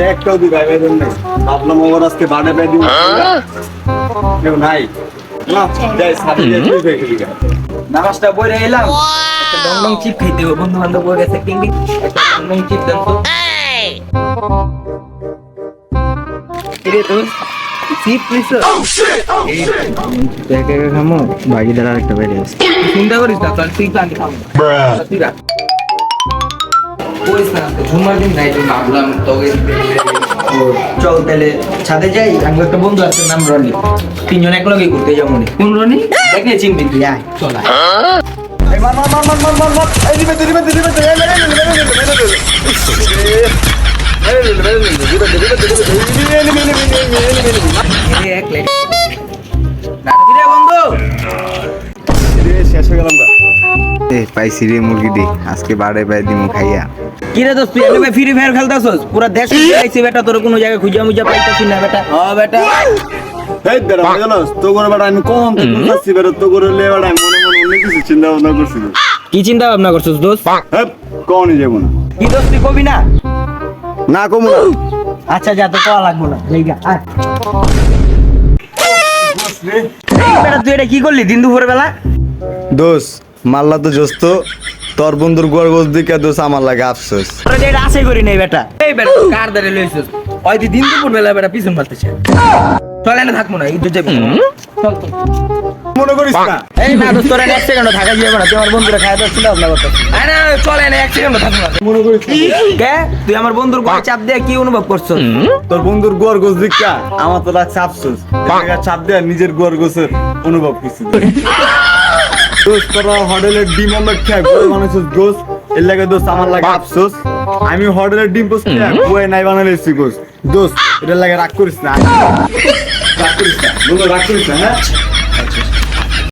একটাও দি ভাই বেদন নেই ভাবলাম ওর আজকে বাড়ে বেদি কেউ নাই না যাই সাথে দিয়ে তুই দেখলি নামাজটা পড়ে এলাম একটা ডংডং চিপ খাইতে হবে বন্ধু বান্ধব বলে গেছে কিং একটা ডংডং চিপ দেন তো কিরে তো চিপ নিছো এই দেখে খামো ভাগিদার আরেকটা বাইরে আছে চিন্তা করিস না চল তুই প্ল্যান খামো তুই রাখ কইস না ঝুমার দিন নাই ভাবলাম তোকে চল তাহলে ছাদে যাই আমার একটা বন্ধু আছে নাম রনি তিনজন একলগে ঘুরতে যাবো কোন রনি দেখলে চিনবি তুই আয় চল আয় এই মার মার মার মার মার মার মার এই দিবে এক লেট রাখি রে বন্ধু শেষ হয়ে গেলাম গা পাইছি রে মুরগি দি আজকে বাড়ে পাই দিমু খাইয়া কি রে দোস্ত তুই এনে ফ্রি ফায়ার খেলতাছস পুরো দেশ আইছি বেটা তোর কোনো জায়গা খুঁজা মুজা পাইতাছিস না বেটা হ্যাঁ বেটা এই বেটা জানোস তো করে বেটা আমি কোন থেকে আসছি বেটা তো করে লে বেটা আমি মনে মনে অনেক কিছু চিন্তা ভাবনা করছি কি চিন্তা ভাবনা করছস দোস্ত হ্যাঁ কোনই যাব না কি দোস্ত তুই কবি না না কমু না আচ্ছা যা তো কওয়া লাগবো না জায়গা আয় এই বেটা তুই এটা কি করলি দিন দুপুর বেলা দোষ মাল্লা তো জোস্ত তোর বন্ধুর গোর গোস দিকে দোষ আমার লাগে আফসোস তোরা যে এটা আশাই করি নাই বেটা এই বেটা তুই কার দাঁড়ে লইছস ওই দিন দুপুর বেলা বেটা পিছন মারতেছে চল এনে থাকবো না ইজ্জত যাবে চল চল মনে করিস না এই না দোস্ত তোরা এক সেকেন্ড থাকা যাবে না তুই আমার বন্ধুরা খাওয়া দাওয়া চিন্তা ভাবনা করতেছিস আরে চল এনে এক সেকেন্ড থাকবো না মনে করিস না কে তুই আমার বন্ধুর গায়ে চাপ দিয়ে কি অনুভব করছস তোর বন্ধুর গোর গোস দিকা আমার তো লাগছে আফসোস এটা চাপ দেয়া নিজের গোর গোসের অনুভব করছি দোস্ত তোরা হোটেলের ডিম অমলেট খেয়ে গোল বানাইছিস গোস এর লাগে দোস্ত আমার লাগে আফসোস আমি হোটেলের ডিম পোস্ট খেয়ে গোয়ে নাই বানাইছি গোস দোস্ত এটার লাগে রাগ করিস না রাগ করিস না বন্ধু রাগ করিস না হ্যাঁ